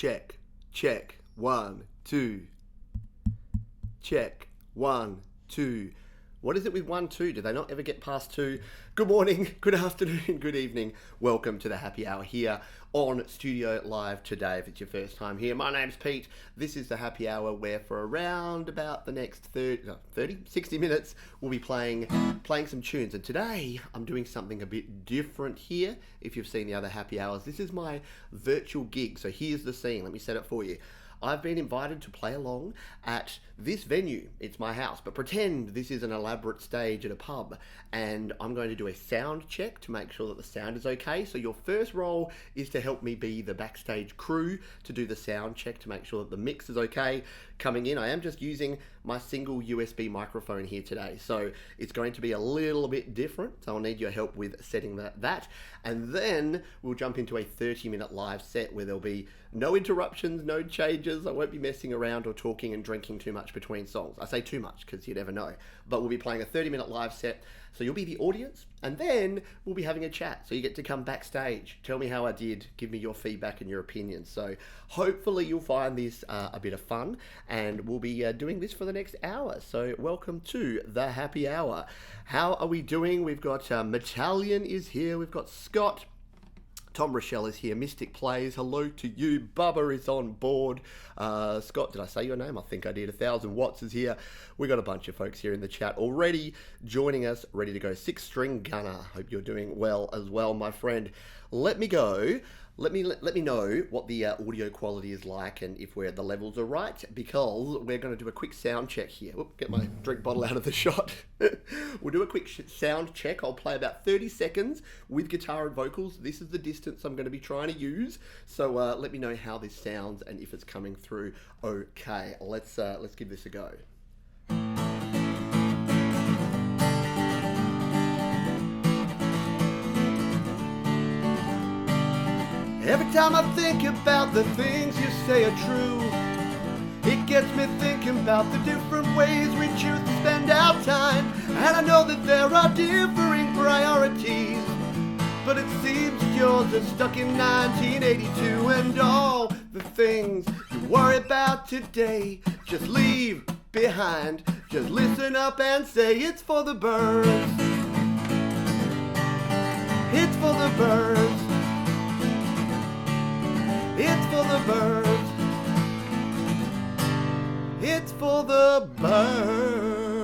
Check. Check. 1, 2. Check. 1, 2. What is it with 1, 2? Do they not ever get past 2? Good morning, good afternoon, good evening. Welcome to the Happy Hour here on Studio Live today. If it's your first time here, my name's Pete. This is the Happy Hour where for around about the next 60 minutes, we'll be playing some tunes. And today, I'm doing something a bit different here. If you've seen the other Happy Hours, this is my virtual gig. So here's the scene. Let me set it for you. I've been invited to play along at this venue. It's my house, but pretend this is an elaborate stage at a pub, and I'm going to do a sound check to make sure that the sound is okay. So your first role is to help me be the backstage crew to do the sound check to make sure that the mix is okay. Coming in, I am just using my single USB microphone here today, so it's going to be a little bit different, so I'll need your help with setting that. And then we'll jump into a 30-minute live set where there'll be no interruptions, no changes. I won't be messing around or talking and drinking too much between songs. I say too much because you never know. But we'll be playing a 30-minute live set. So you'll be the audience, and then we'll be having a chat. So you get to come backstage, tell me how I did, give me your feedback and your opinions. So hopefully you'll find this a bit of fun, and we'll be doing this for the next hour. So welcome to the Happy Hour. How are we doing? We've got Metallion is here. We've got Scott. Tom Rochelle is here. Mystic Plays, hello to you. Bubba is on board. Scott, did I say your name? I think I did. 1000 Watts is here. We got a bunch of folks here in the chat already joining us, ready to go. Six String Gunner, hope you're doing well as well, my friend. Let me go. Let me know what the audio quality is like and if the levels are right, because we're going to do a quick sound check here. Oop, get my drink bottle out of the shot. We'll do a quick sound check. I'll play about 30 seconds with guitar and vocals. This is the distance I'm going to be trying to use. So let me know how this sounds and if it's coming through okay. Let's give this a go. Every time I think about the things you say are true, it gets me thinking about the different ways we choose to spend our time. And I know that there are differing priorities, but it seems that yours are stuck in 1982. And all the things you worry about today, just leave behind. Just listen up and say it's for the birds. It's for the birds. It's for the birds. It's for the birds.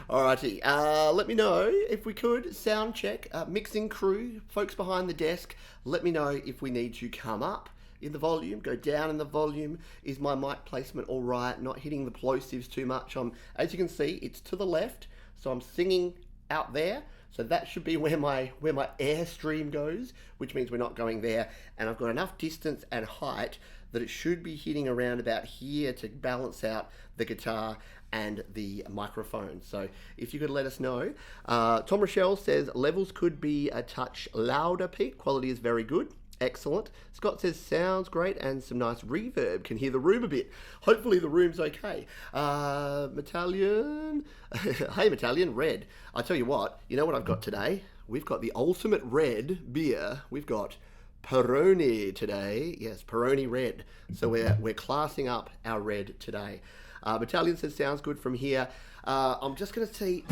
Alrighty, let me know if we could. Sound check, mixing crew, folks behind the desk. Let me know if we need to come up in the volume, go down in the volume. Is my mic placement alright? Not hitting the plosives too much. As you can see, it's to the left, so I'm singing out there. So that should be where my airstream goes, which means we're not going there. And I've got enough distance and height that it should be hitting around about here to balance out the guitar and the microphone. So if you could let us know. Tom Rochelle says levels could be a touch louder, Pete. Quality is very good. Excellent. Scott says sounds great and some nice reverb. Can hear the room a bit. Hopefully the room's okay. Metallion. Hey Metallion, red. I tell you what, you know what I've got today? We've got the ultimate red beer. We've got Peroni today. Yes, Peroni red. So we're classing up our red today. Metallion says sounds good from here. I'm just going to see.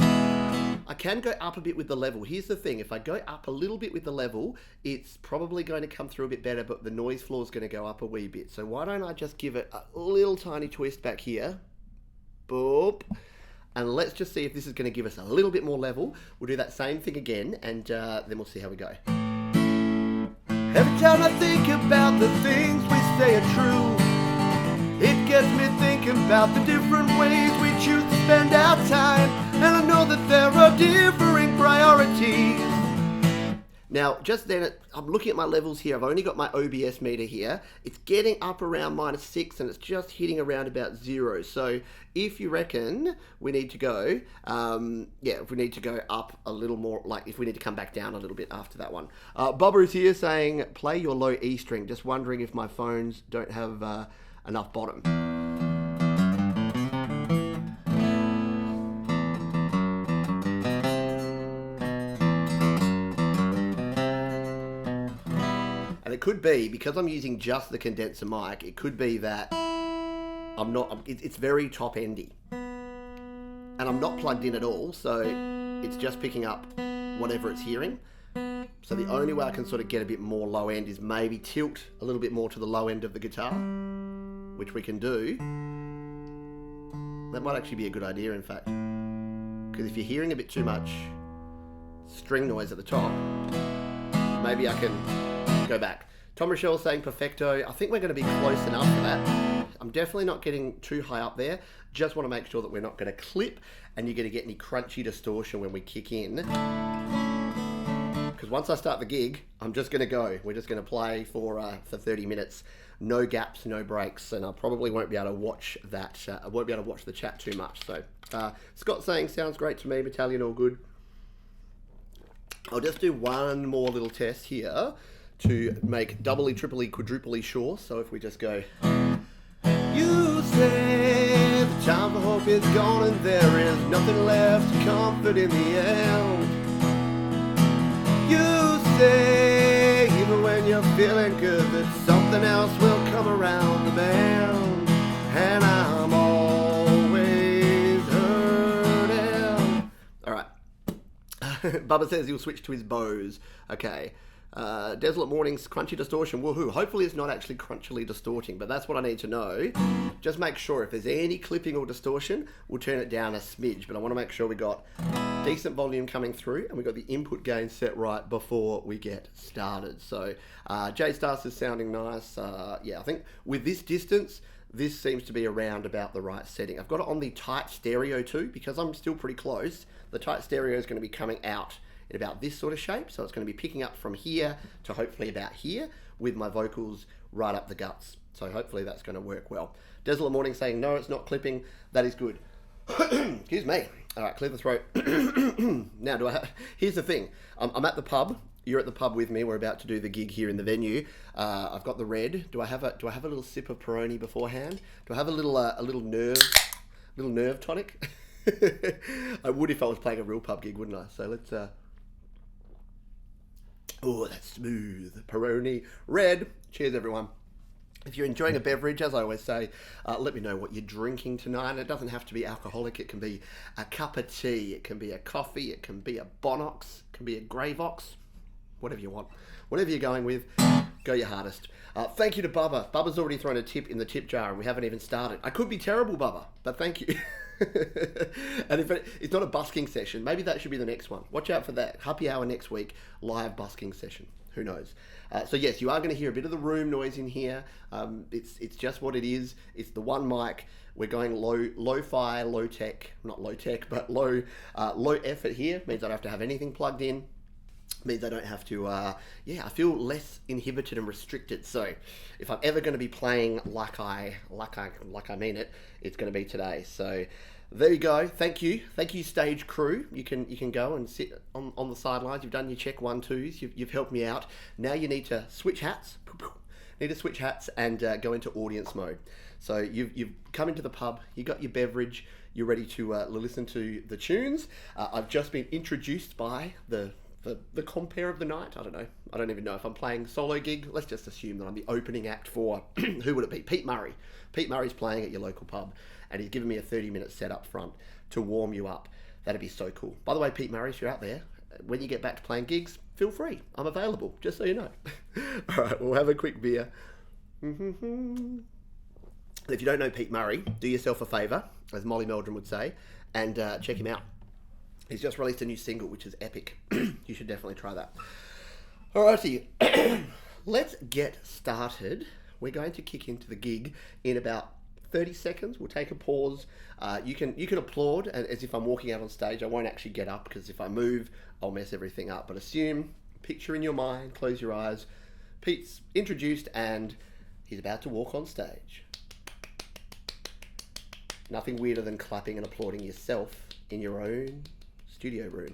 I can go up a bit with the level. Here's the thing, if I go up a little bit with the level, it's probably going to come through a bit better, but the noise floor is going to go up a wee bit. So why don't I just give it a little tiny twist back here. Boop. And let's just see if this is going to give us a little bit more level. We'll do that same thing again, and then we'll see how we go. Every time I think about the things we say are true, it gets me thinking about the different ways we choose to spend our time. And I know that there are differing priorities. Now, just then, I'm looking at my levels here. I've only got my OBS meter here. It's getting up around -6, and it's just hitting around about 0. So if you reckon we need to go, if we need to go up a little more, like if we need to come back down a little bit after that one. Bobber is here saying, play your low E string. Just wondering if my phones don't have enough bottom. could be, because I'm using just the condenser mic, it could be that it's very top endy. And I'm not plugged in at all, so it's just picking up whatever it's hearing. So the only way I can sort of get a bit more low end is maybe tilt a little bit more to the low end of the guitar, which we can do. That might actually be a good idea, in fact. Because if you're hearing a bit too much string noise at the top, maybe I can go back. Tom Rochelle saying perfecto. I think we're going to be close enough for that. I'm definitely not getting too high up there. Just want to make sure that we're not going to clip and you're going to get any crunchy distortion when we kick in. Because once I start the gig, I'm just going to go. We're just going to play for 30 minutes. No gaps, no breaks, and I probably won't be able to watch that. I won't be able to watch the chat too much. So Scott saying sounds great to me. Battalion all good. I'll just do one more little test here to make doubly, triply, quadruply sure. So if we just go, you say the time for hope is gone and there is nothing left to comfort in the end. You say even when you're feeling good that something else will come around the bend, and I'm always hurting. All right. Bubba says he'll switch to his bows. Okay. Desolate Mornings, crunchy distortion, woohoo. Hopefully it's not actually crunchily distorting, but that's what I need to know. Just make sure if there's any clipping or distortion, we'll turn it down a smidge, but I want to make sure we got decent volume coming through and we got the input gain set right before we get started. So J-Stars is sounding nice. Yeah, I think with this distance, this seems to be around about the right setting. I've got it on the tight stereo too, because I'm still pretty close. The tight stereo is going to be coming out in about this sort of shape, so it's going to be picking up from here to hopefully about here with my vocals right up the guts. So hopefully that's going to work well. Desolate Morning saying no, it's not clipping. That is good. Excuse me. All right, clear the throat. Now, here's the thing. I'm at the pub. You're at the pub with me. We're about to do the gig here in the venue. I've got the red. Do I have a little sip of Peroni beforehand? Do I have a little nerve tonic? I would if I was playing a real pub gig, wouldn't I? So let's. Oh, that's smooth. Peroni red. Cheers, everyone. If you're enjoying a beverage, as I always say, let me know what you're drinking tonight. It doesn't have to be alcoholic. It can be a cup of tea. It can be a coffee. It can be a Bonox. It can be a Gravox. Whatever you want. Whatever you're going with, go your hardest. Thank you to Bubba. Bubba's already thrown a tip in the tip jar and we haven't even started. I could be terrible, Bubba, but thank you. And if it's not a busking session, maybe that should be the next one. Watch out for that. Happy hour next week, live busking session. Who knows? So yes, you are going to hear a bit of the room noise in here. It's just what it is. It's the one mic. We're going lo-fi, low tech, not low tech, but low effort here. Means I don't have to have anything plugged in. Means I don't have to, I feel less inhibited and restricted. So if I'm ever going to be playing like I mean it, it's going to be today. So there you go. Thank you, stage crew. You can go and sit on the sidelines. You've done your check 1-2s. You've helped me out. Now you need to switch hats. And go into audience mode. So you've come into the pub. You got your beverage. You're ready to listen to the tunes. I've just been introduced by the compere of the night. I don't know. I don't even know if I'm playing solo gig. Let's just assume that I'm the opening act for, who would it be? Pete Murray. Pete Murray's playing at your local pub and he's given me a 30-minute set up front to warm you up. That'd be so cool. By the way, Pete Murray, if you're out there, when you get back to playing gigs, feel free. I'm available, just so you know. All right, we'll have a quick beer. If you don't know Pete Murray, do yourself a favour, as Molly Meldrum would say, and check him out. He's just released a new single, which is epic. You should definitely try that. Alrighty, let's get started. We're going to kick into the gig in about 30 seconds. We'll take a pause. You can applaud as if I'm walking out on stage. I won't actually get up because if I move, I'll mess everything up. But picture in your mind, close your eyes. Pete's introduced and he's about to walk on stage. Nothing weirder than clapping and applauding yourself in your own studio room.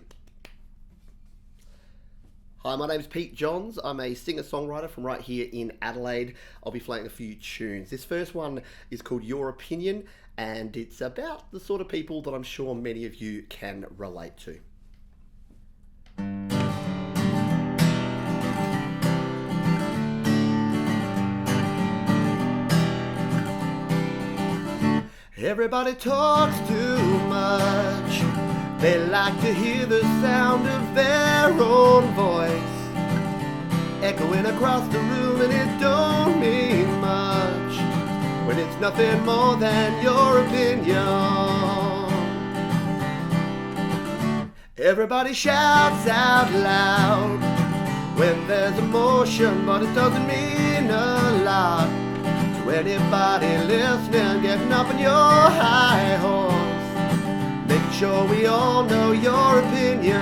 Hi, my name's Pete Johns. I'm a singer-songwriter from right here in Adelaide. I'll be playing a few tunes. This first one is called Your Opinion, and it's about the sort of people that I'm sure many of you can relate to. Everybody talks too much. They like to hear the sound of their own voice echoing across the room, and it don't mean much when it's nothing more than your opinion. Everybody shouts out loud when there's emotion, but it doesn't mean a lot to anybody listening, getting up on your high horse, making sure we all know your opinion.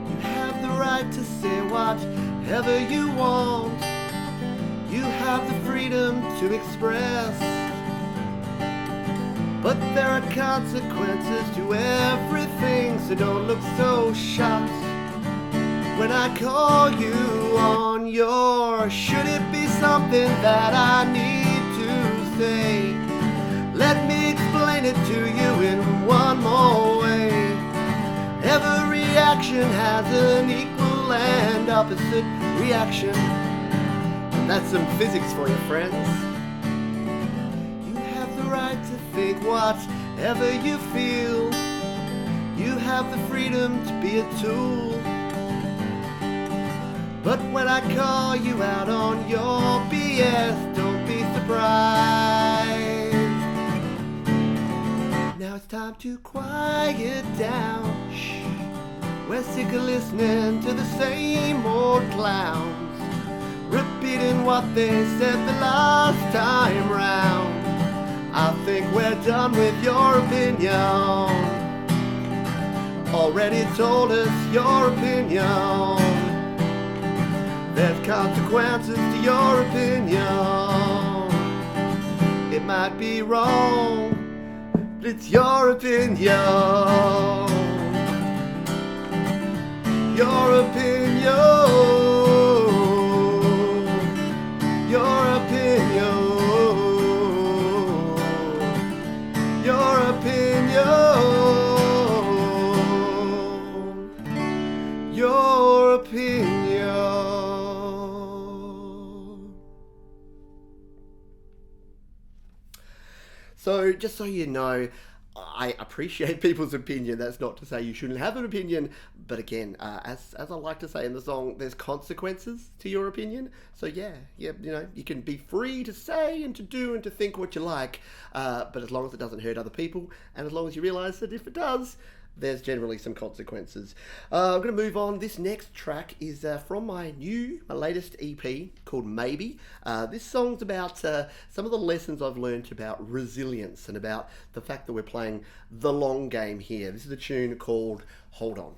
You have the right to say whatever you want. You have the freedom to express, but there are consequences to everything, so don't look so shocked when I call you on your should it be something that I need to say. Let me explain it to you in one more way. Every action has an equal and opposite reaction, and that's some physics for you, friends. You have the right to think whatever you feel. You have the freedom to be a tool, but when I call you out on your BS, don't be surprised. Now it's time to quiet down. Shh. We're sick of listening to the same old clowns, repeating what they said the last time round. I think we're done with your opinion. Already told us your opinion. There's consequences to your opinion. It might be wrong, but it's your opinion. Your opinion. Your opinion. Your opinion. Your opinion. So, just so you know, I appreciate people's opinion. That's not to say you shouldn't have an opinion, but again, as I like to say in the song, there's consequences to your opinion. So yeah, you know, you can be free to say and to do and to think what you like, but as long as it doesn't hurt other people, and as long as you realise that if it does, there's generally some consequences. I'm going to move on. This next track is from my latest EP called Maybe. This song's about some of the lessons I've learned about resilience and about the fact that we're playing the long game here. This is a tune called Hold On.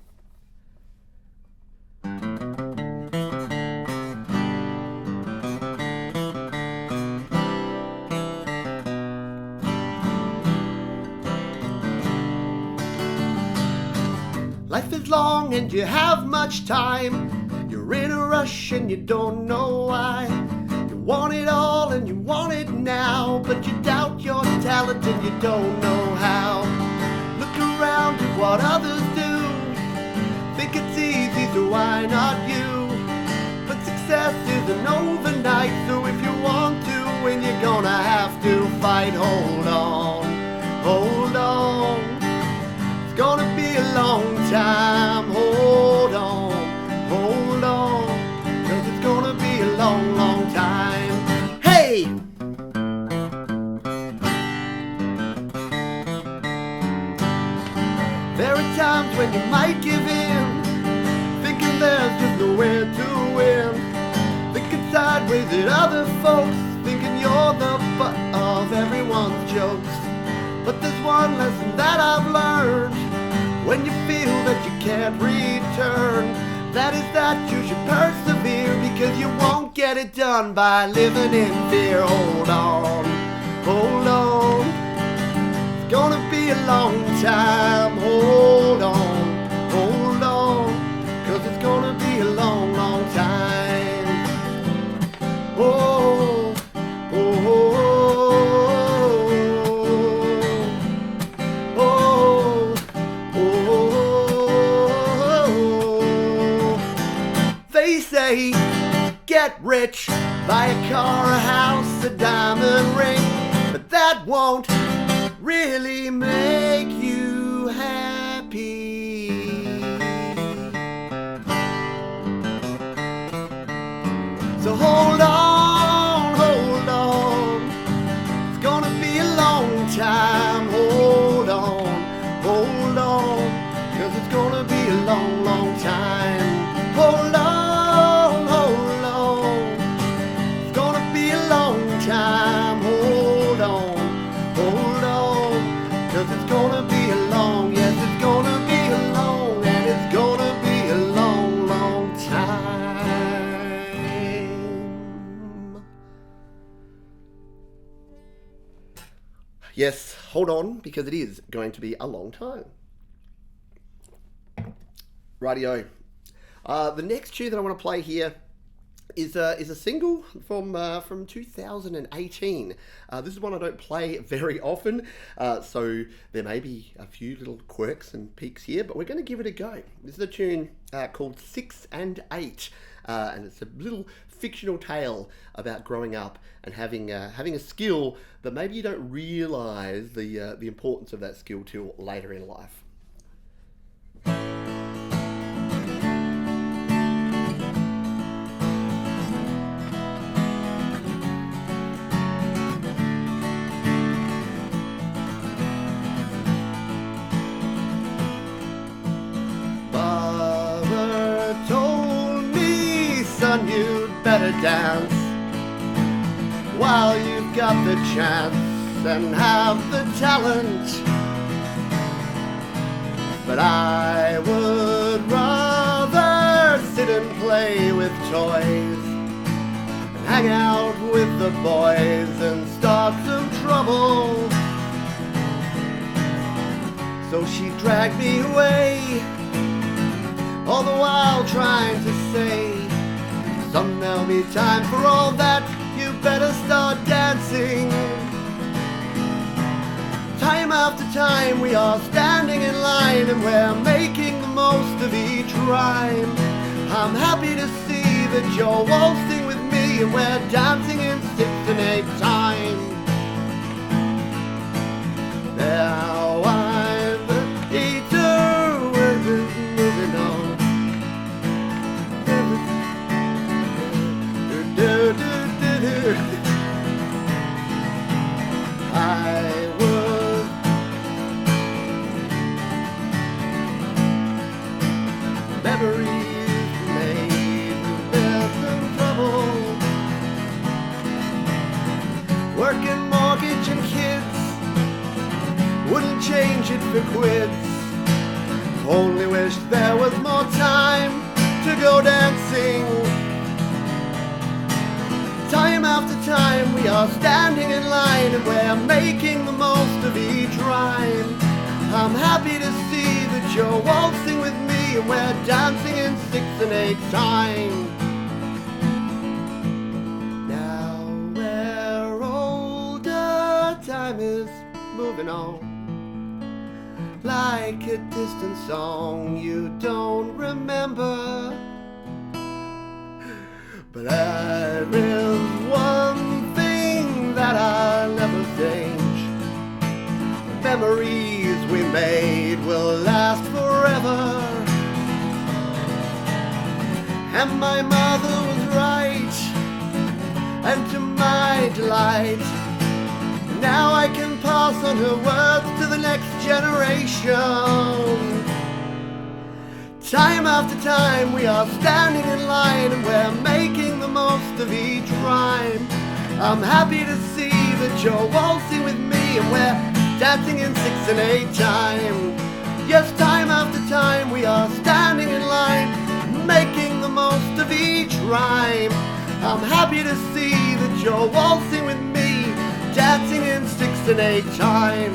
Life is long and you have much time. You're in a rush and you don't know why. You want it all and you want it now, but you doubt your talent and you don't know how. Look around at what others do. Think it's easy, so why not you? But success isn't overnight, so if you want to, when you're gonna have to fight, hold on, hold on. It's gonna be a long time, hold on, 'cause it's gonna be a long, long time. Hey! There are times when you might give in, thinking there's just nowhere to win, thinking sideways at other folks, thinking you're the butt of everyone's jokes. But there's one lesson that I've learned. When you feel that you can't return, that is that you should persevere, because you won't get it done by living in fear. Hold on, hold on. It's gonna be a long time. Hold on, 'cause it's gonna be a long, long time. Oh, oh, oh. get rich, buy a car, a house, a diamond ring, but that won't really make you happy. So hold on, hold on, it's gonna be a long time. Hold on, 'cause it's gonna be a long, long time. Hold on, it's gonna be a long time. Hold on, 'cause it's gonna be a long, yes, it's gonna be a long, and it's gonna be a long, long time. Yes, hold on, because it is going to be a long time. Rightio. The next tune that I want to play here is a single from 2018. This is one I don't play very often, so there may be a few little quirks and peaks here, but we're going to give it a go. This is a tune called 6 and 8, and it's a little fictional tale about growing up and having a skill that maybe you don't realise the importance of that skill till later in life. You'd better dance while you've got the chance and have the talent. But I would rather sit and play with toys and hang out with the boys and start some trouble. So she dragged me away, all the while trying to say, "Son, there'll be time for all that, you better start dancing." Time after time we are standing in line and we're making the most of each rhyme. I'm happy to see that you're waltzing with me and we're dancing in 6 and 8 time. Now I'm the eater, we're moving on. I would memories made with some trouble, working, mortgage and kids, wouldn't change it for quids. Only wish there was more time to go dancing. Time after time we are standing in line and we're making the most of each rhyme. I'm happy to see that you're waltzing with me and we're dancing in 6 and 8 time. Now we're older, time is moving on, like a distant song you don't remember. But there is one thing that I'll never change. The memories we made will last forever. And my mother was right, and to my delight, now I can pass on her words to the next generation. Time after time we are standing in line and we're making the most of each rhyme. I'm happy to see that you're waltzing with me and we're dancing in 6 and 8 time. Yes, time after time we are standing in line, making the most of each rhyme. I'm happy to see that you're waltzing with me, dancing in 6 and 8 time.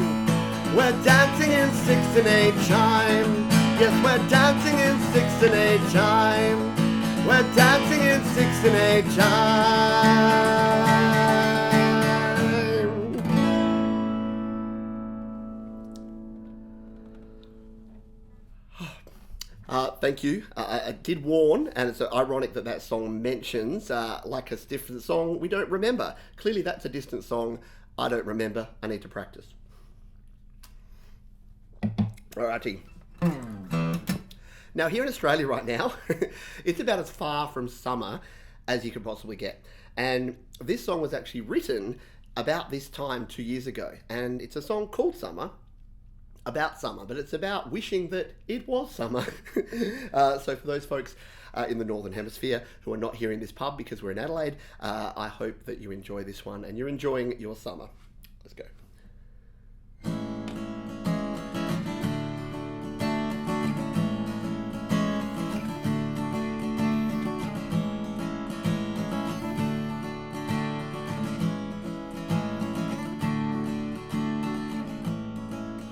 We're dancing in 6 and 8 time. Yes, we're dancing in 6 and 8 time. We're dancing in 6 and 8 time. Thank you. I did warn, and it's ironic that that song mentions like a different song we don't remember. Clearly, that's a distant song I don't remember. I need to practice. Alrighty. Now, here in Australia right now, it's about as far from summer as you could possibly get. And this song was actually written about this time 2 years ago. And it's a song called Summer, about summer, but it's about wishing that it was summer. So for those folks in the Northern Hemisphere who are not here in this pub because we're in Adelaide, I hope that you enjoy this one and you're enjoying your summer. Let's go.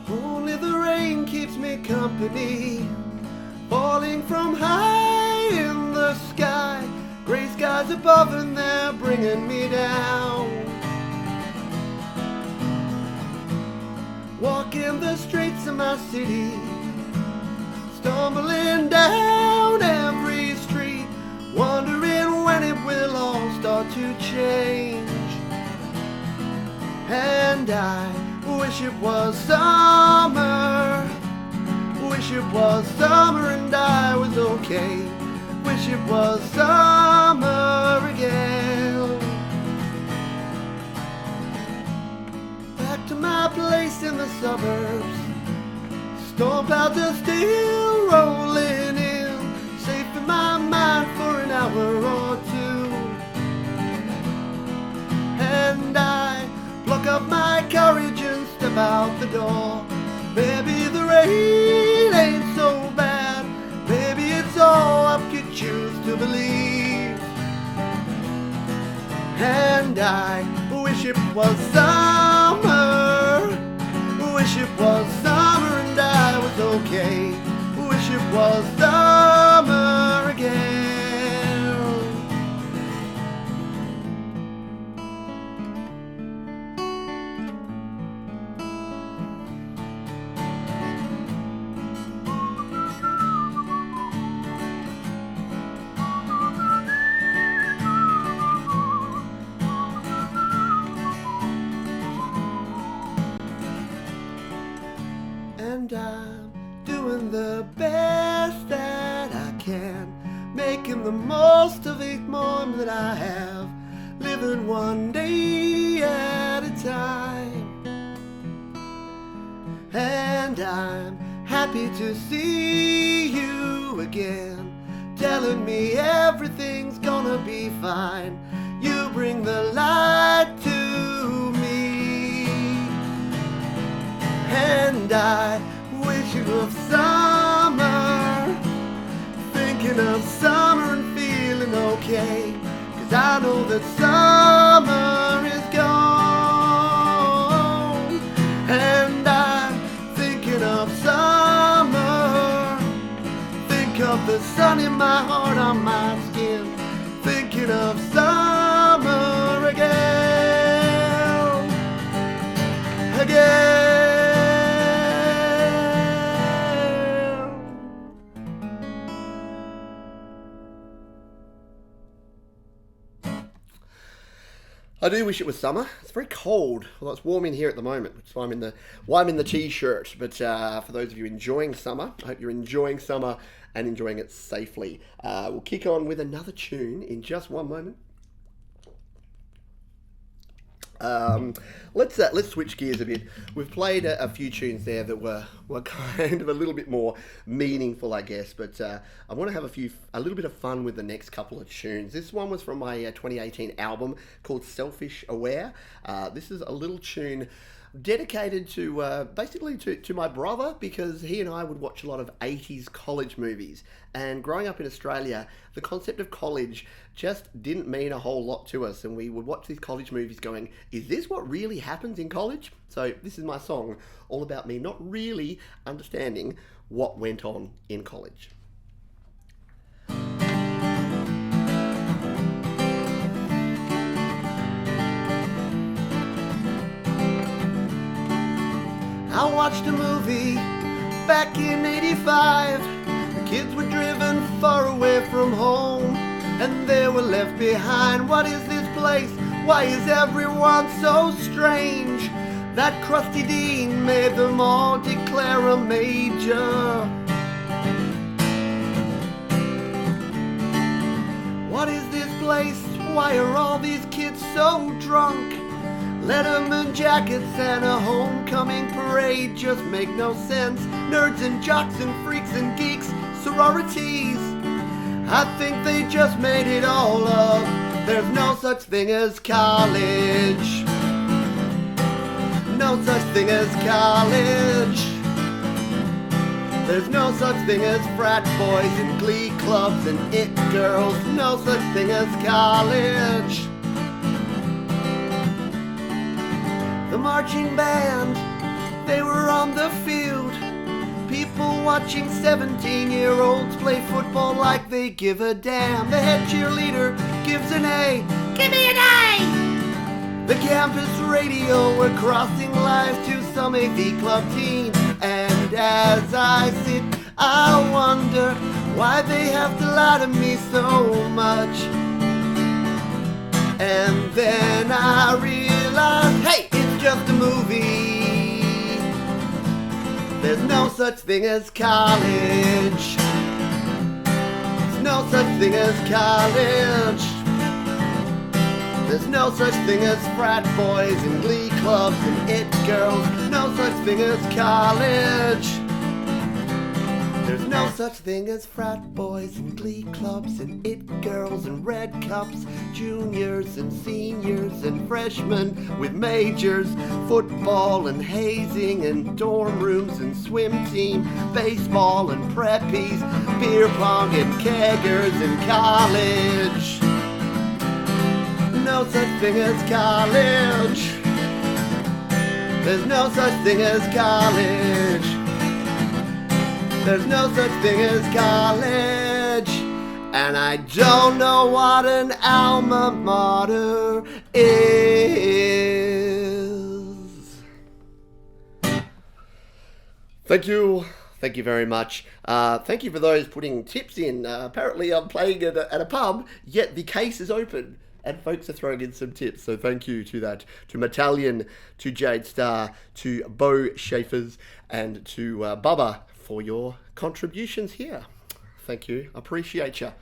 Only the rain keeps me company, falling from high in the sky. Grey skies above and they're bringing me down. Walking the streets of my city, stumbling down every street, wondering when it will all start to change. And I wish it was summer, wish it was summer and I was okay. Wish it was summer again. Back to my place in the suburbs, storm clouds are still rolling in, safe in my mind for an hour or two. And I pluck up my courage and step out the door. Maybe the rain ain't so bad, maybe it's all up you choose to believe. And I wish it was summer, wish it was summer and I was okay. Wish it was summer again. And I'm doing the best that I can, making the most of each moment that I have, living one day at a time. And I'm happy to see you again, telling me everything's gonna be fine. You bring the light to me. And I wishing of summer, thinking of summer and feeling okay, 'cause I know that summer is gone. And I'm thinking of summer, think of the sun in my heart, on my skin, thinking of summer again, again. I do wish it was summer. It's very cold. Well, it's warm in here at the moment, which is why I'm in the t-shirt. But for those of you enjoying summer, I hope you're enjoying summer and enjoying it safely. We'll kick on with another tune in just one moment. Let's switch gears a bit. We've played a few tunes there that were kind of a little bit more meaningful, I guess, but I want to have a little bit of fun with the next couple of tunes. This one was from my 2018 album called Selfish Aware. This is a little tune dedicated to basically to my brother, because he and I would watch a lot of 80s college movies, and growing up in Australia, the concept of college just didn't mean a whole lot to us, and we would watch these college movies going, is this what really happens in college? So this is my song all about me not really understanding what went on in college. I watched a movie back in '85. The Kids were driven far away from home, and they were left behind. What is this place? Why is everyone so strange? That crusty dean made them all declare a major. What is this place? Why are all these kids so drunk? Letterman jackets and a homecoming parade just make no sense. Nerds and jocks and freaks and geeks, sororities, I think they just made it all up. There's no such thing as college. No such thing as college. There's no such thing as frat boys and glee clubs and it girls. No such thing as college. The marching band, they were on the field. People watching 17-year-olds play football like they give a damn. The head cheerleader gives an A. Give me an A! The campus radio, we're crossing lives to some AV club team. And as I sit, I wonder why they have to lie to me so much. And then I realize, hey, it's just a movie. There's no such thing as college. There's no such thing as college. There's no such thing as frat boys and glee clubs and it girls. No such thing as college. There's no such thing as frat boys and glee clubs and it girls and red cups, juniors and seniors and freshmen with majors, football and hazing and dorm rooms and swim team, baseball and preppies, beer pong and keggers and college. No such thing as college. There's no such thing as college. There's no such thing as college. And I don't know what an alma mater is. Thank you. Thank you very much. Thank you for those putting tips in. Apparently I'm playing at a pub, yet the case is open. And folks are throwing in some tips, so thank you to that. To Metallion, to Jade Star, to Bo Schaefers, and to Bubba for your contributions here. Thank you. Appreciate you.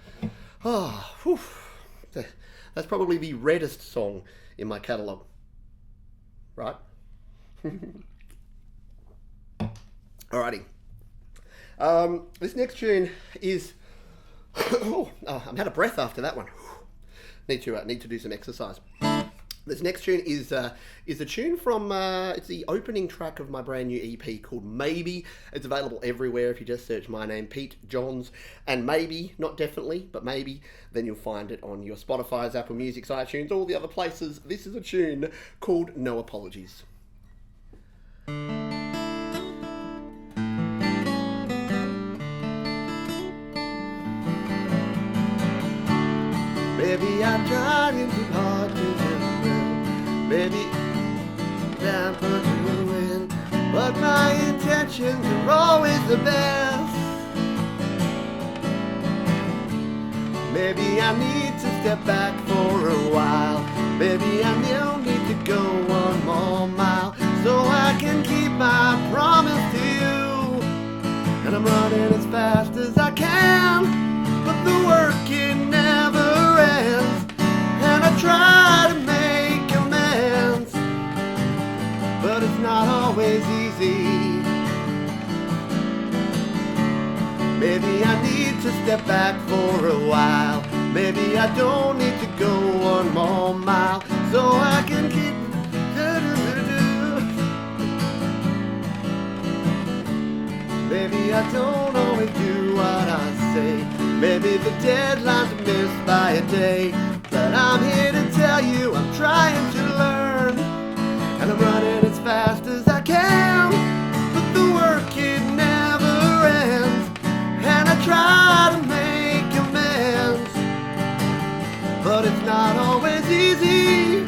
Oh, whew. That's probably the reddest song in my catalogue. Right? Alrighty. This next tune is... I'm out of breath after that one. Need to do some exercise. This next tune is a tune from it's the opening track of my brand new EP called Maybe. It's available everywhere if you just search my name, Pete Johns, and maybe, not definitely, but maybe, then you'll find it on your Spotify's, Apple Music's, iTunes, all the other places. This is a tune called No Apologies. Baby, I'm trying too hard to do well. Baby, I'm pursuing, but my intentions are always the best. Maybe I need to step back for a while. Maybe I need to go one more mile so I can keep my promise to you. And I'm running as fast as I can, but the work it never ends. And I try to make amends, but it's not always easy. Maybe I need to step back for a while. Maybe I don't need to go one more mile so I can keep Maybe I don't always do what I say. Maybe the deadlines are missed by a day. But I'm here to tell you I'm trying to learn, and I'm running as fast as I can. But the work it never ends, and I try to make amends, but it's not always easy.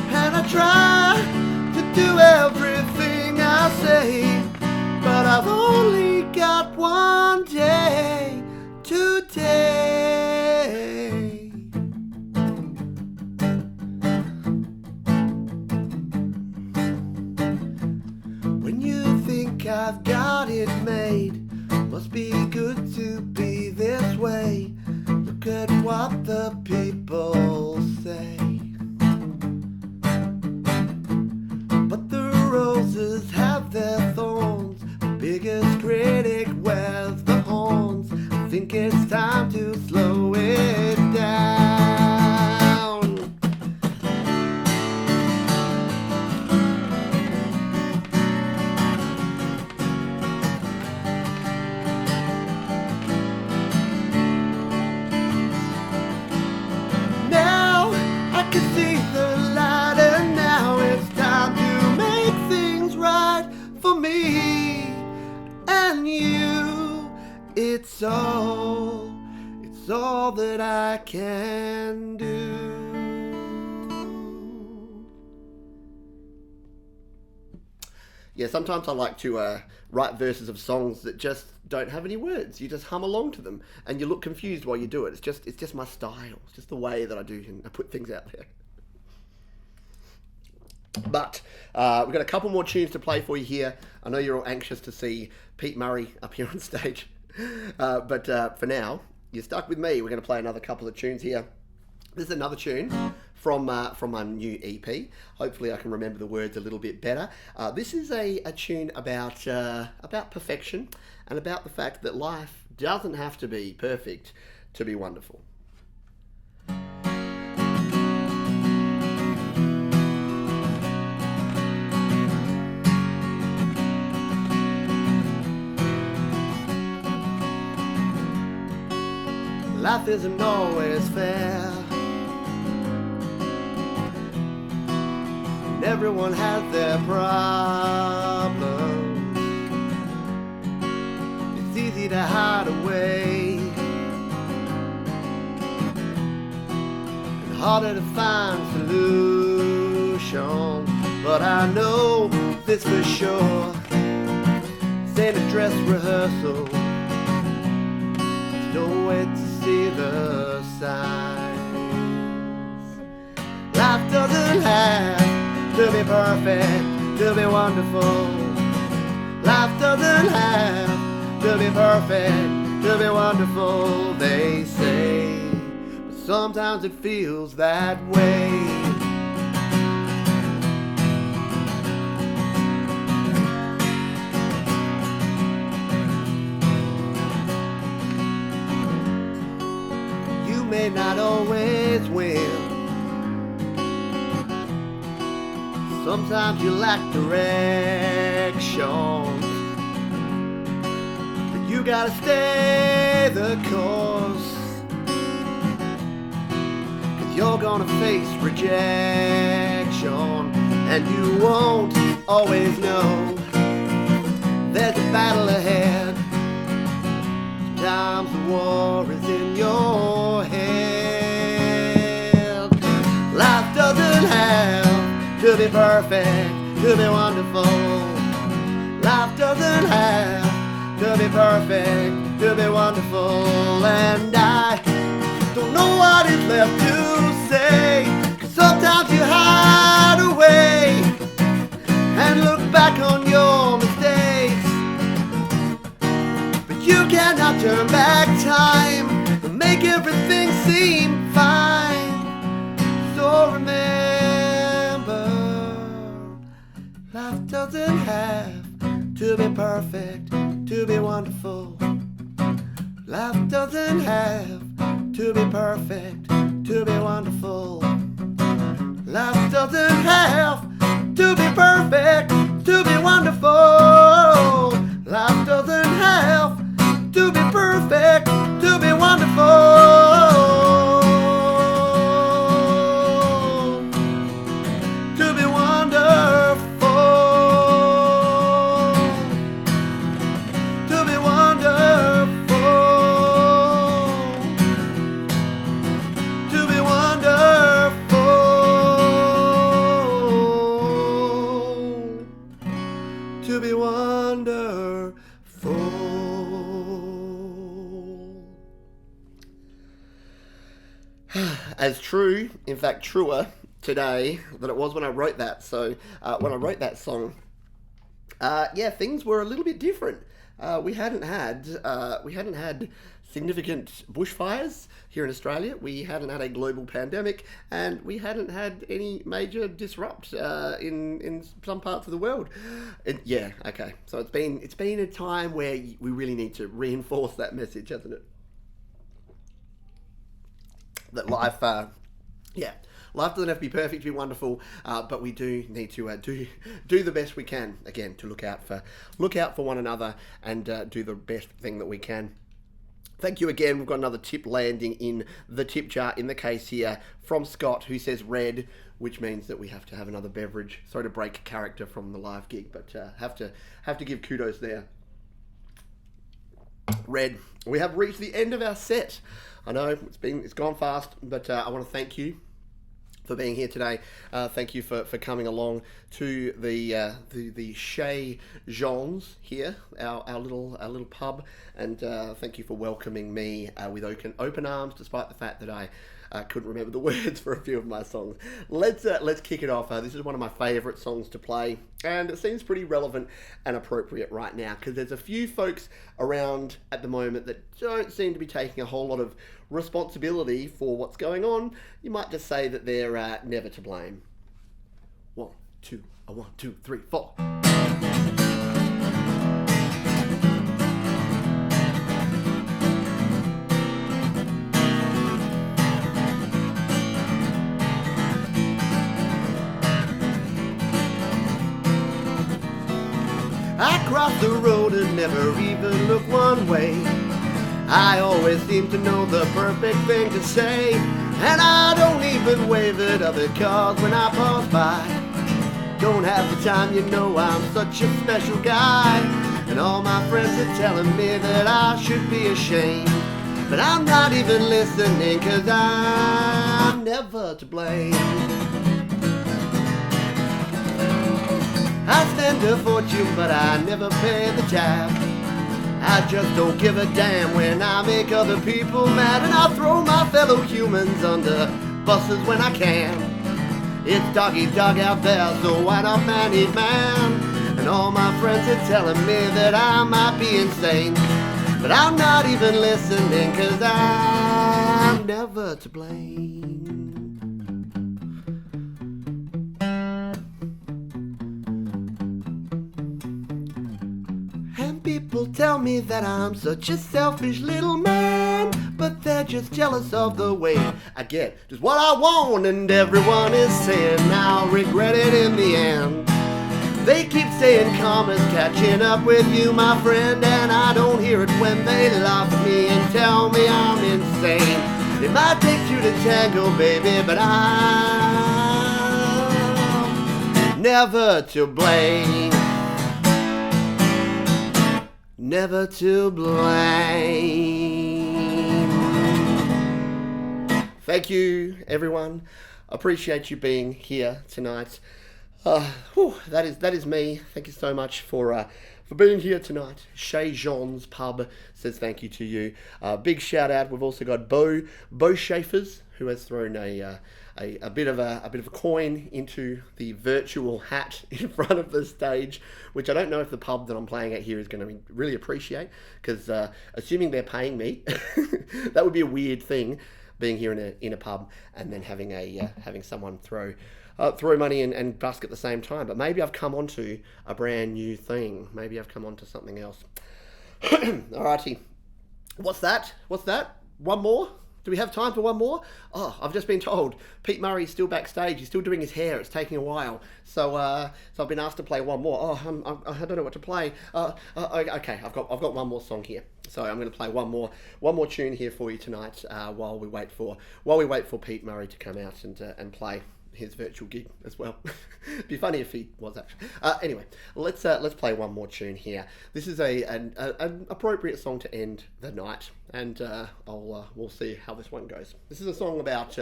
And I try to do everything I say, but I've only got one critic wears the horns. I think it's time to slow it down. Now I can see the light, and now it's time to make things right for me and you. It's all that I can do. Yeah, sometimes I like to write verses of songs that just don't have any words. You just hum along to them, and you look confused while you do it. It's just my style. It's just the way that I do and I put things out there. But we've got a couple more tunes to play for you here. I know you're all anxious to see Pete Murray up here on stage. But for now, you're stuck with me. We're going to play another couple of tunes here. This is another tune from my new EP. Hopefully I can remember the words a little bit better. This is a tune about perfection and about the fact that life doesn't have to be perfect to be wonderful. Life isn't always fair, and everyone has their problems. It's easy to hide away and harder to find solutions. But I know this for sure, say the dress rehearsal, don't wait to see the signs. Life doesn't have to be perfect to be wonderful. Life doesn't have to be perfect to be wonderful, they say. But sometimes it feels that way. May not always win. Sometimes you lack direction, but you gotta stay the course, 'cause you're gonna face rejection, and you won't always know there's a battle ahead. Sometimes the war is in your head. Life doesn't have to be perfect to be wonderful. Life doesn't have to be perfect to be wonderful. And I don't know what is left to say, 'cause sometimes you hide away and look back on your mistakes. You cannot turn back time and make everything seem fine. So remember, life doesn't have to be perfect to be wonderful. Life doesn't have to be perfect to be wonderful. Life doesn't have to be perfect to be wonderful. Life doesn't have to be perfect to be wonderful. To be wonderful. To be wonderful. To be wonderful. To be wonderful. As true, in fact truer today than it was when I wrote that. So when I wrote that song, yeah, things were a little bit different. we hadn't had significant bushfires here in Australia. We hadn't had a global pandemic, and we hadn't had any major disrupt in some parts of the world. Yeah, okay. So it's been a time where we really need to reinforce that message, hasn't it? That life, life doesn't have to be perfect to be wonderful, but we do need to do the best we can. Again, to look out for one another and do the best thing that we can. Thank you again. We've got another tip landing in the tip jar in the case here from Scott, who says red, which means that we have to have another beverage. Sorry to break character from the live gig, but have to give kudos there. Red. We have reached the end of our set. I know it's gone fast, but I want to thank you for being here today. Thank you for coming along to the Chez Jean's here, our little pub, and thank you for welcoming me with open arms, despite the fact that I couldn't remember the words for a few of my songs. Let's kick it off. This is one of my favourite songs to play, and it seems pretty relevant and appropriate right now because there's a few folks around at the moment that don't seem to be taking a whole lot of responsibility for what's going on. You might just say that they're never to blame. 1, 2, 3, 4. I cross the road and never even look one way. I always seem to know the perfect thing to say, and I don't even wave at other cars when I pass by. Don't have the time, you know I'm such a special guy, and all my friends are telling me that I should be ashamed, but I'm not even listening 'cause I'm never to blame. I spend a fortune, but I never pay the tab. I just don't give a damn when I make other people mad, and I throw my fellow humans under buses when I can. It's doggy dog out there, so why not man eat man? And all my friends are telling me that I might be insane, but I'm not even listening 'cause I'm never to blame. People tell me that I'm such a selfish little man, but they're just jealous of the way I get just what I want, and everyone is saying I'll regret it in the end. They keep saying karma's catching up with you, my friend, and I don't hear it when they laugh at me and tell me I'm insane. It might take two to tango, baby, but I'm never to blame. Never to blame. Thank you, everyone. Appreciate you being here tonight. That is me. Thank you so much for being here tonight. Chez Jean's Pub says thank you to you. Big shout out. We've also got Bo Schaefer's, who has thrown a bit of a coin into the virtual hat in front of the stage, which I don't know if the pub that I'm playing at here is going to really appreciate, because assuming they're paying me, that would be a weird thing, being here in a pub and then having someone throw money and busk at the same time. But maybe I've come onto a brand new thing. Maybe I've come onto something else. Alrighty, what's that? One more? Do we have time for one more? Oh, I've just been told Pete Murray's still backstage. He's still doing his hair. It's taking a while. So I've been asked to play one more. Oh, I don't know what to play. Okay, I've got one more song here. So I'm going to play one more tune here for you tonight while we wait for Pete Murray to come out and play his virtual gig as well. It'd be funny if he was actually. Anyway, let's play one more tune here. This is an appropriate song to end the night, and we'll see how this one goes. This is a song about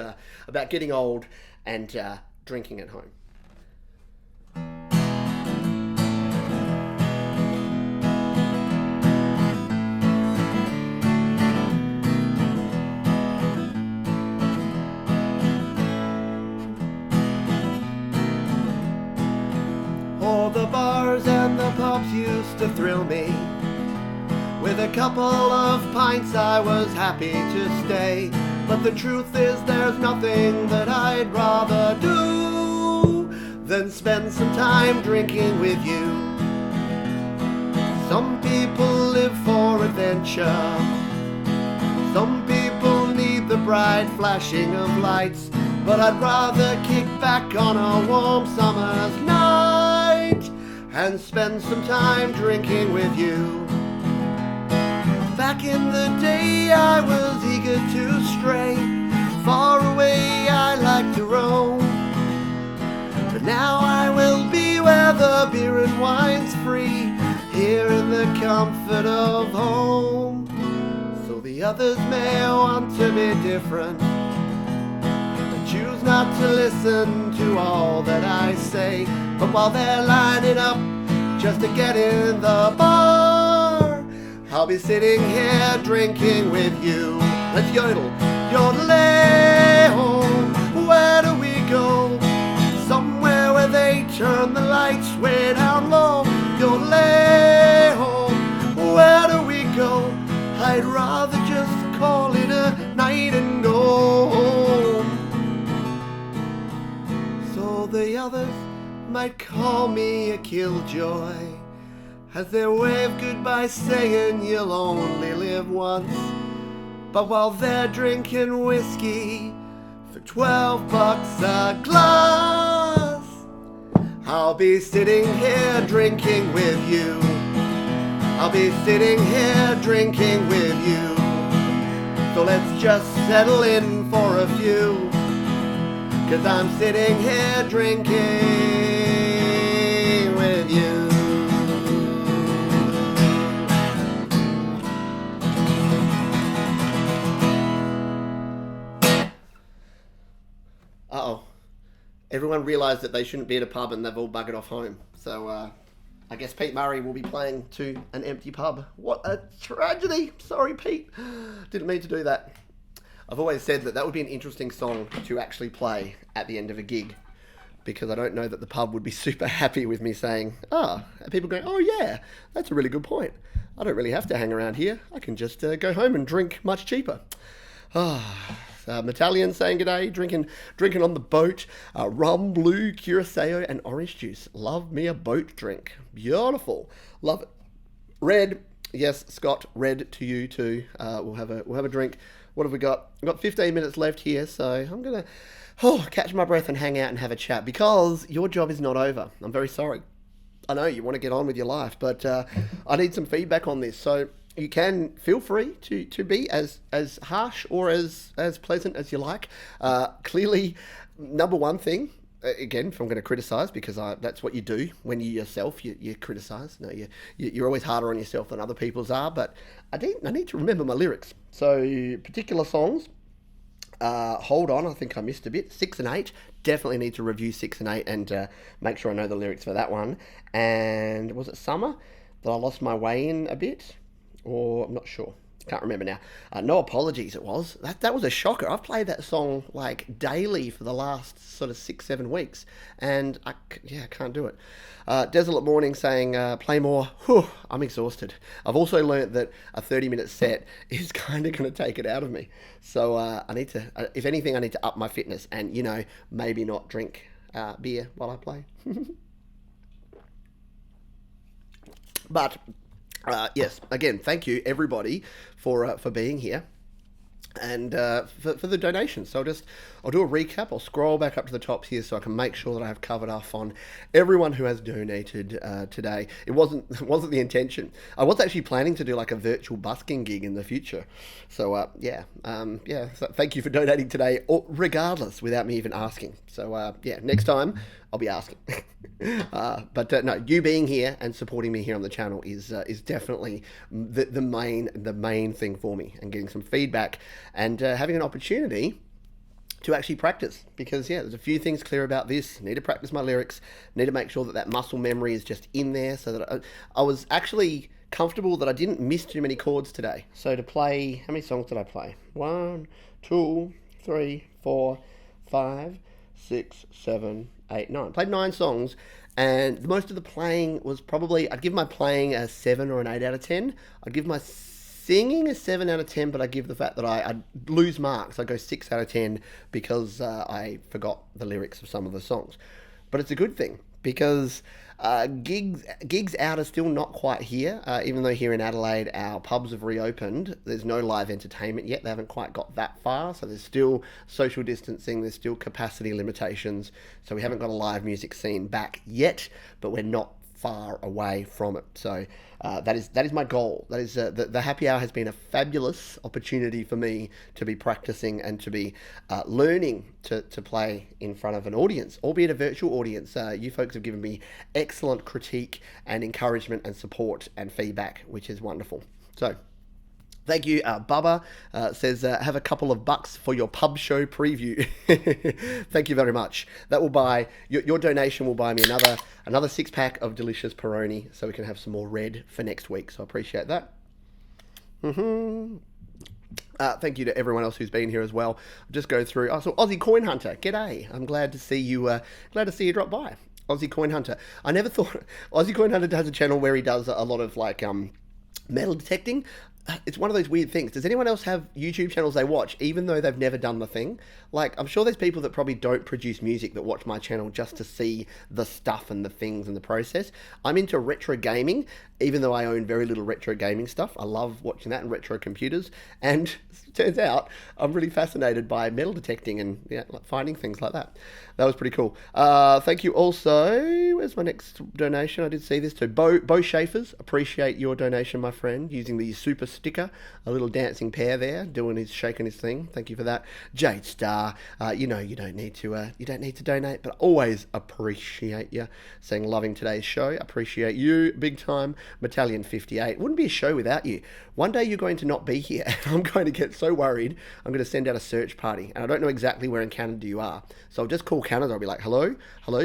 getting old and drinking at home. All the bars and the pubs used to thrill me. With a couple of pints I was happy to stay, but the truth is there's nothing that I'd rather do than spend some time drinking with you. Some people live for adventure, some people need the bright flashing of lights, but I'd rather kick back on a warm summer's night and spend some time drinking with you. Back in the day I was eager to stray, far away I like to roam, but now I will be where the beer and wine's free, here in the comfort of home. So the others may want to be different, but choose not to listen to all that I say. But while they're lining up just to get in the bar, I'll be sitting here drinking with you. Let's yodel. Yodelay-ho, where do we go? Somewhere where they turn the lights way down low. Yodelay-ho, where do we go? I'd rather just call it a night and go home. So the others might call me a killjoy, as their way of goodbye saying you'll only live once. But while they're drinking whiskey for 12 bucks a glass, I'll be sitting here drinking with you. I'll be sitting here drinking with you. So let's just settle in for a few, 'cause I'm sitting here drinking with you. Uh-oh. Everyone realised that they shouldn't be at a pub and they've all buggered off home. So, I guess Pete Murray will be playing to an empty pub. What a tragedy. Sorry, Pete. Didn't mean to do that. I've always said that that would be an interesting song to actually play at the end of a gig, because I don't know that the pub would be super happy with me saying, people going, oh yeah, that's a really good point. I don't really have to hang around here. I can just go home and drink much cheaper. Metallian saying g'day, drinking on the boat, rum, blue, curacao and orange juice. Love me a boat drink. Beautiful. Love it. Red, yes, Scott, red to you too. We'll have a drink. What have we got? We've got 15 minutes left here, so I'm going to catch my breath and hang out and have a chat, because your job is not over. I'm very sorry. I know you want to get on with your life, but I need some feedback on this. So you can feel free to be as harsh or as pleasant as you like. Clearly, number one thing, again, if I'm going to criticise, because that's what you do when you yourself, you criticise. No, you're always harder on yourself than other people's are, but I need to remember my lyrics. So particular songs, hold on, I think I missed a bit. 6 and 8, definitely need to review 6 and 8 and make sure I know the lyrics for that one. And was it Summer that I lost my way in a bit? Or I'm not sure. Can't remember now. No Apologies it was. That was a shocker. I've played that song like daily for the last sort of 6-7 weeks, and I can't do it. Desolate Morning saying, play more. Whew, I'm exhausted. I've also learnt that a 30-minute set is kind of going to take it out of me. So I need to, if anything, I need to up my fitness and, maybe not drink beer while I play. But yes, again, thank you everybody for being here and for the donations. So I'll do a recap. I'll scroll back up to the top here so I can make sure that I have covered off on everyone who has donated today. It wasn't the intention. I was actually planning to do like a virtual busking gig in the future. So so thank you for donating today, or regardless, without me even asking. So next time I'll be asking. But no, you being here and supporting me here on the channel is definitely the main thing for me, and getting some feedback and having an opportunity to actually practice, because there's a few things clear about this. Need to practice my lyrics, need to make sure that muscle memory is just in there, so that I was actually comfortable that I didn't miss too many chords today. So to play, how many songs did I play? 1, 2, 3, 4, 5, 6, 7, 8, 9. Played 9 songs, and most of the playing was probably, I'd give my playing a 7 or an 8 out of 10. I'd give my singing a 7 out of 10, but I give the fact that I'd lose marks. I go 6 out of 10 because I forgot the lyrics of some of the songs. But it's a good thing because gigs out are still not quite here. Even though here in Adelaide our pubs have reopened, there's no live entertainment yet. They haven't quite got that far, so there's still social distancing, there's still capacity limitations, so we haven't got a live music scene back yet, but we're not far away from it. So that is my goal. That is the happy hour has been a fabulous opportunity for me to be practicing and to be learning to play in front of an audience, albeit a virtual audience. You folks have given me excellent critique and encouragement and support and feedback, which is wonderful. So thank you. Bubba says, have a couple of bucks for your pub show preview. Thank you very much. That will buy, your donation will buy me another 6-pack of delicious Peroni so we can have some more red for next week. So I appreciate that. Thank you to everyone else who's been here as well. I'll just go through. So Aussie Coin Hunter, g'day. I'm glad to see you. Glad to see you drop by. Aussie Coin Hunter. I never thought Aussie Coin Hunter has a channel where he does a lot of like metal detecting. It's one of those weird things. Does anyone else have YouTube channels they watch, even though they've never done the thing? Like, I'm sure there's people that probably don't produce music that watch my channel just to see the stuff and the things and the process. I'm into retro gaming, even though I own very little retro gaming stuff. I love watching that and retro computers. And it turns out I'm really fascinated by metal detecting and like finding things like that. That was pretty cool. Thank you also. Where's my next donation? I did see this too. Bo Schaefer's. Appreciate your donation, my friend, using the super sticker. A little dancing pear there, shaking his thing. Thank you for that. Jade Star. You don't need to donate, but always appreciate you saying loving today's show. Appreciate you big time. Battalion 58. Wouldn't be a show without you. One day you're going to not be here. I'm going to get so worried. I'm going to send out a search party, and I don't know exactly where in Canada you are. So I'll just call Canada. I'll be like, hello,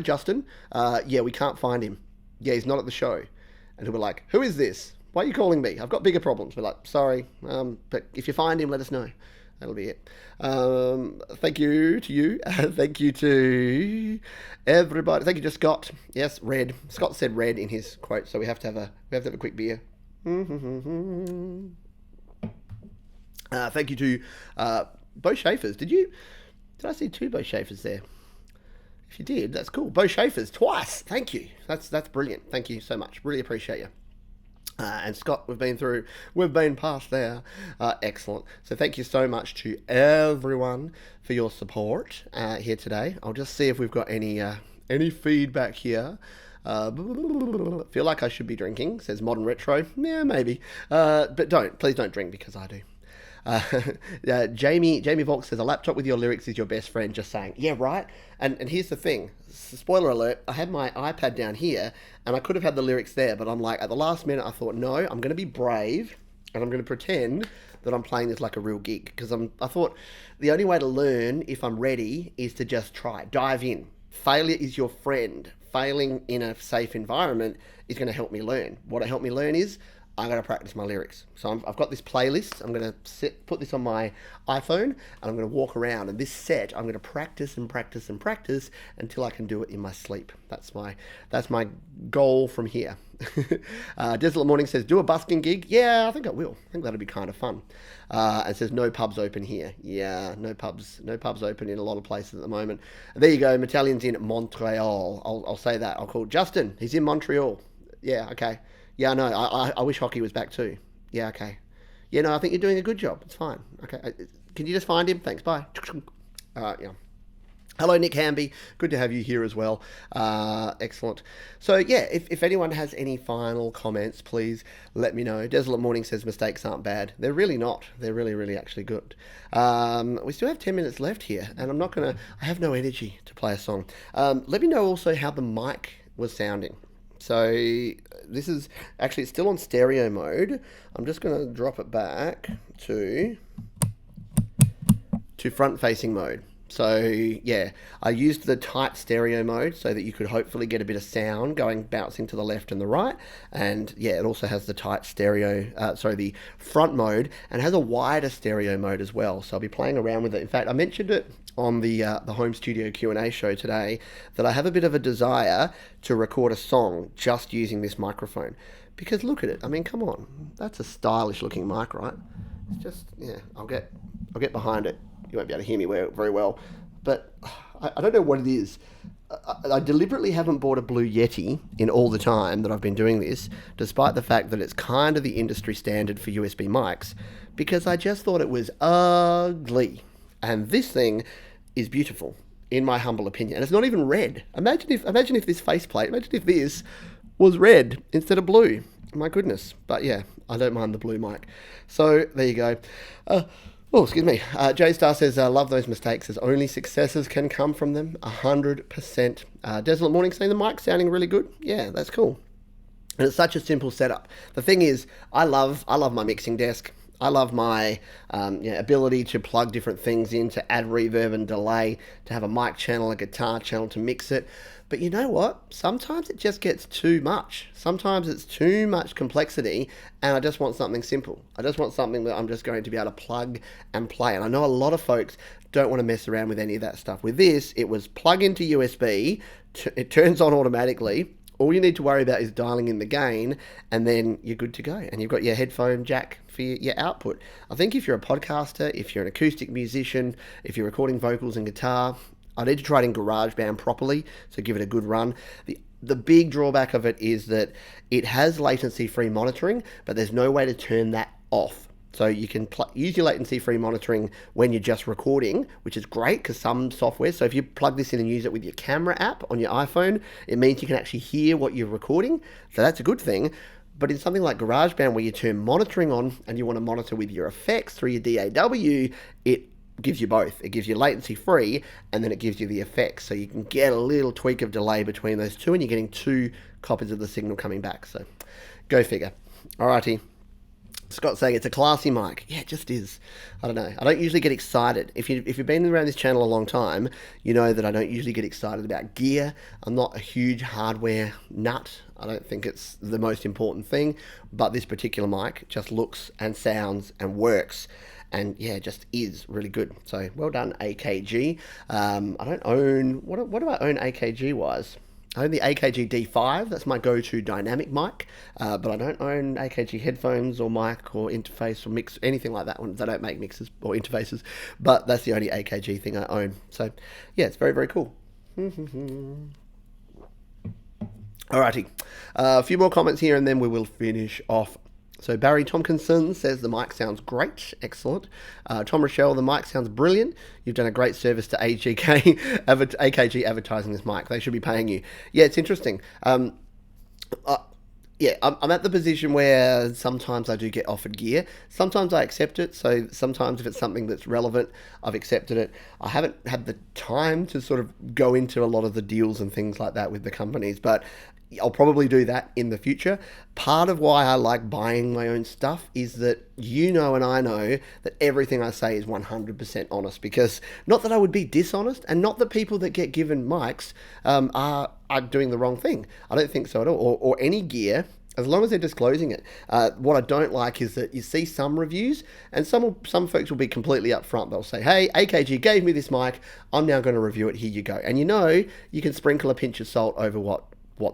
Justin. Yeah, we can't find him. Yeah, he's not at the show. And he'll be like, who is this? Why are you calling me? I've got bigger problems. We're like, sorry, but if you find him, let us know. That'll be it. Thank you to you. Thank you to everybody. Thank you to Scott. Yes, red. Scott said red in his quote, so we have to have a quick beer. Thank you to Bo Schaefer's. Did I see 2 Bo Schaefer's there? If you did, that's cool. Bo Schaefer's twice. Thank you. That's brilliant. Thank you so much. Really appreciate you. And Scott, we've been past there. Excellent. So thank you so much to everyone for your support here today. I'll just see if we've got any feedback here. Feel like I should be drinking, says Modern Retro. Yeah, maybe. But please don't drink because I do. Jamie Volk says, a laptop with your lyrics is your best friend. Just saying. Yeah, right. And here's the thing. Spoiler alert. I had my iPad down here and I could have had the lyrics there, but I'm like, at the last minute, I thought, no, I'm going to be brave and I'm going to pretend that I'm playing this like a real gig. Because I thought the only way to learn if I'm ready is to just dive in. Failure is your friend. Failing in a safe environment is going to help me learn. What it helped me learn is I'm going to practice my lyrics. So I've got this playlist. I'm going to put this on my iPhone and I'm going to walk around. And this set, I'm going to practice and practice and practice until I can do it in my sleep. That's my goal from here. Desolate Morning says, do a busking gig? Yeah, I think I will. I think that'll be kind of fun. And says, no pubs open here. Yeah, no pubs open in a lot of places at the moment. There you go. Metallion's in Montreal. I'll say that. I'll call Justin. He's in Montreal. Yeah, okay. Yeah, no, I wish hockey was back too. Yeah, okay. Yeah, no, I think you're doing a good job. It's fine. Okay. Can you just find him? Thanks. Bye. Yeah. Hello, Nick Hamby. Good to have you here as well. Excellent. So, yeah, if anyone has any final comments, please let me know. Desolate Morning says mistakes aren't bad. They're really not. They're really, really actually good. We still have 10 minutes left here, and I have no energy to play a song. Let me know also how the mic was sounding. So this is actually, it's still on stereo mode. I'm just going to drop it back to front facing mode. So yeah, I used the tight stereo mode so that you could hopefully get a bit of sound going bouncing to the left and the right. And yeah, it also has the tight stereo, the front mode, and has a wider stereo mode as well. So I'll be playing around with it. In fact, I mentioned it on the home studio Q&A show today that I have a bit of a desire to record a song just using this microphone. Because look at it. I mean, come on, that's a stylish looking mic, right? It's just, yeah, I'll get behind it. You won't be able to hear me very well. But I don't know what it is. I deliberately haven't bought a Blue Yeti in all the time that I've been doing this, despite the fact that it's kind of the industry standard for USB mics, because I just thought it was ugly. And this thing is beautiful, in my humble opinion. And it's not even red. Imagine if this faceplate, imagine if this was red instead of blue. My goodness. But yeah, I don't mind the blue mic. So there you go. Excuse me. J-Star says, love those mistakes as only successes can come from them. 100%. Desolate Morning saying the mic sounding really good. Yeah, that's cool. And it's such a simple setup. The thing is, I love my mixing desk. I love my ability to plug different things in, to add reverb and delay, to have a mic channel, a guitar channel to mix it. But you know what? Sometimes it just gets too much. Sometimes it's too much complexity, and I just want something simple. I just want something that I'm just going to be able to plug and play. And I know a lot of folks don't want to mess around with any of that stuff. With this, it was plug into USB, it turns on automatically. All you need to worry about is dialing in the gain, and then you're good to go. And you've got your headphone jack for your output. I think if you're a podcaster, if you're an acoustic musician, if you're recording vocals and guitar, I need to try it in GarageBand properly, so give it a good run. The big drawback of it is that it has latency-free monitoring, but there's no way to turn that off. So you can use your latency-free monitoring when you're just recording, which is great because some software, so if you plug this in and use it with your camera app on your iPhone, it means you can actually hear what you're recording. So that's a good thing. But in something like GarageBand where you turn monitoring on and you want to monitor with your effects through your DAW, it gives you both. It gives you latency free and then it gives you the effects. So you can get a little tweak of delay between those two and you're getting two copies of the signal coming back. So go figure. Alrighty. Scott's saying it's a classy mic. Yeah, it just is. I don't know. I don't usually get excited. If you've been around this channel a long time, you know that I don't usually get excited about gear. I'm not a huge hardware nut. I don't think it's the most important thing. But this particular mic just looks and sounds and works. And yeah, just is really good. So well done, AKG. I don't own, what do I own AKG wise? I own the AKG D5, that's my go-to dynamic mic, but I don't own AKG headphones or mic or interface or mix, anything like that. They don't make mixes or interfaces, but that's the only AKG thing I own. So yeah, it's very, very cool. Alrighty, a few more comments here and then we will finish off. So Barry Tompkinson says the mic sounds great, excellent. Tom Rochelle, the mic sounds brilliant. You've done a great service to AKG advertising this mic. They should be paying you. Yeah, it's interesting. I'm at the position where sometimes I do get offered gear. Sometimes I accept it. So sometimes if it's something that's relevant, I've accepted it. I haven't had the time to sort of go into a lot of the deals and things like that with the companies, but I'll probably do that in the future. Part of why I like buying my own stuff is that you know and I know that everything I say is 100% honest, because not that I would be dishonest and not that people that get given mics are doing the wrong thing. I don't think so at all. Or any gear, as long as they're disclosing it. What I don't like is that you see some reviews and some folks will be completely upfront. They'll say, hey, AKG gave me this mic. I'm now going to review it. Here you go. And you know, you can sprinkle a pinch of salt over what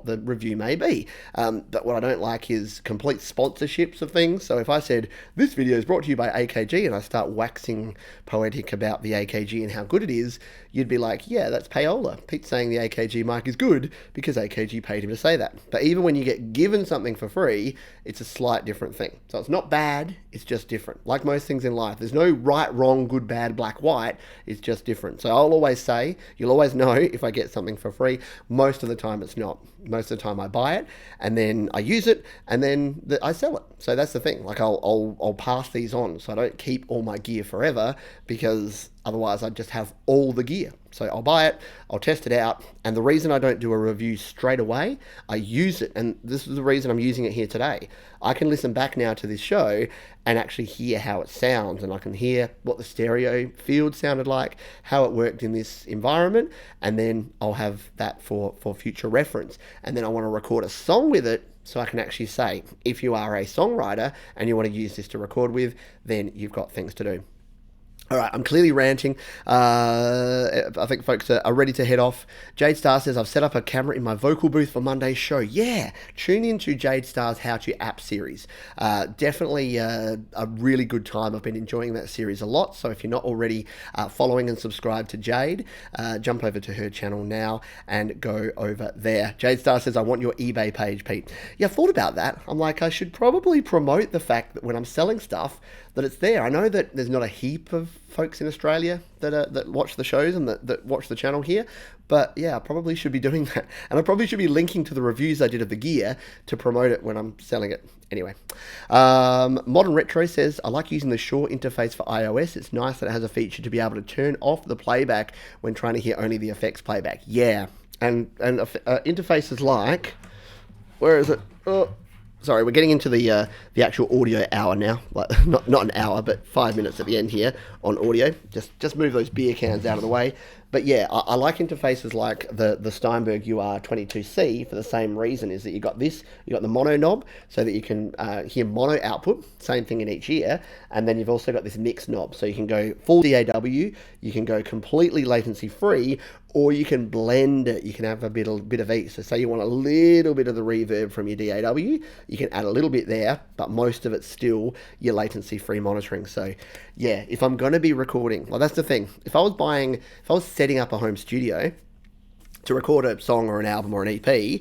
the review may be. But what I don't like is complete sponsorships of things. So if I said, this video is brought to you by AKG, and I start waxing poetic about the AKG and how good it is, you'd be like, yeah, that's payola. Pete's saying the AKG mic is good because AKG paid him to say that. But even when you get given something for free, it's a slight different thing. So it's not bad, it's just different. Like most things in life, there's no right, wrong, good, bad, black, white. It's just different. So I'll always say, you'll always know if I get something for free. Most of the time it's not. Most of the time I buy it and then I use it and then I sell it. So that's the thing. Like I'll pass these on. So I don't keep all my gear forever because Otherwise, I'd just have all the gear. So I'll buy it, I'll test it out, and the reason I don't do a review straight away, I use it, and this is the reason I'm using it here today. I can listen back now to this show and actually hear how it sounds, and I can hear what the stereo field sounded like, how it worked in this environment, and then I'll have that for future reference. And then I want to record a song with it, so I can actually say, if you are a songwriter and you want to use this to record with, then you've got things to do. All right, I'm clearly ranting. I think folks are ready to head off. Jade Star says, I've set up a camera in my vocal booth for Monday's show. Yeah, tune into Jade Star's How To App series. Definitely a really good time. I've been enjoying that series a lot. So if you're not already following and subscribed to Jade, jump over to her channel now and go over there. Jade Star says, I want your eBay page, Pete. Yeah, I thought about that. I'm like, I should probably promote the fact that when I'm selling stuff, that it's there. I know that there's not a heap of folks in Australia that watch the shows and that watch the channel here, but yeah, I probably should be doing that. And I probably should be linking to the reviews I did of the gear to promote it when I'm selling it. Anyway, Modern Retro says, I like using the Shaw interface for iOS. It's nice that it has a feature to be able to turn off the playback when trying to hear only the effects playback. Yeah, and interfaces like, where is it? Oh, sorry, we're getting into the actual audio hour now. Like not an hour, but 5 minutes at the end here on audio. Just move those beer cans out of the way. But yeah, I like interfaces like the Steinberg UR22C for the same reason, is that you got the mono knob so that you can hear mono output, same thing in each ear, and then you've also got this mix knob, so you can go full DAW, you can go completely latency free, or you can blend it. You can have a bit of each. So say you want a little bit of the reverb from your DAW, you can add a little bit there, but most of it's still your latency free monitoring. So yeah, if I'm going to be recording, well, that's the thing. If I was setting up a home studio to record a song or an album or an EP,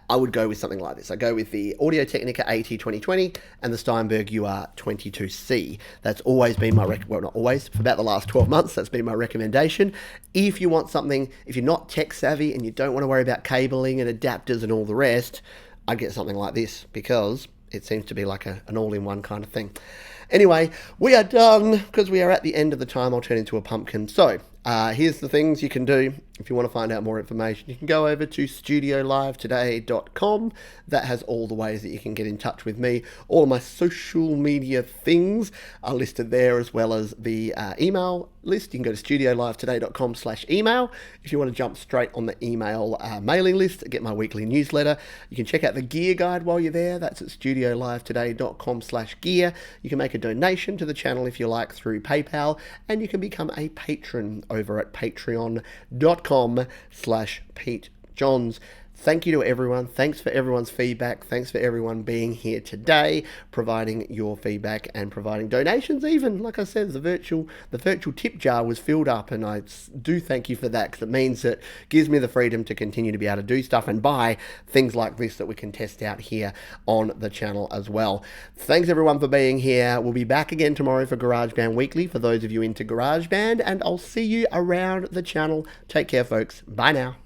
I would go with something like this. I go with the Audio-Technica AT2020 and the Steinberg UR22C. That's always been my well, not always, for about the last 12 months, that's been my recommendation. If you want something, if you're not tech savvy and you don't want to worry about cabling and adapters and all the rest, I'd get something like this because it seems to be like an all-in-one kind of thing. Anyway, we are done because we are at the end of the time I'll turn into a pumpkin. So here's the things you can do if you want to find out more information. You can go over to studiolivetoday.com. That has all the ways that you can get in touch with me. All of my social media things are listed there, as well as the email list. You can go to studiolivetoday.com/email. If you want to jump straight on the email mailing list, get my weekly newsletter. You can check out the gear guide while you're there. That's at studiolivetoday.com/gear. You can make a donation to the channel if you like through PayPal, and you can become a patron over at patreon.com/Pete Johns. Thank you to everyone. Thanks for everyone's feedback. Thanks for everyone being here today, providing your feedback and providing donations even. Like I said, the virtual tip jar was filled up, and I do thank you for that, because it means that it gives me the freedom to continue to be able to do stuff and buy things like this that we can test out here on the channel as well. Thanks everyone for being here. We'll be back again tomorrow for GarageBand Weekly for those of you into GarageBand, and I'll see you around the channel. Take care, folks. Bye now.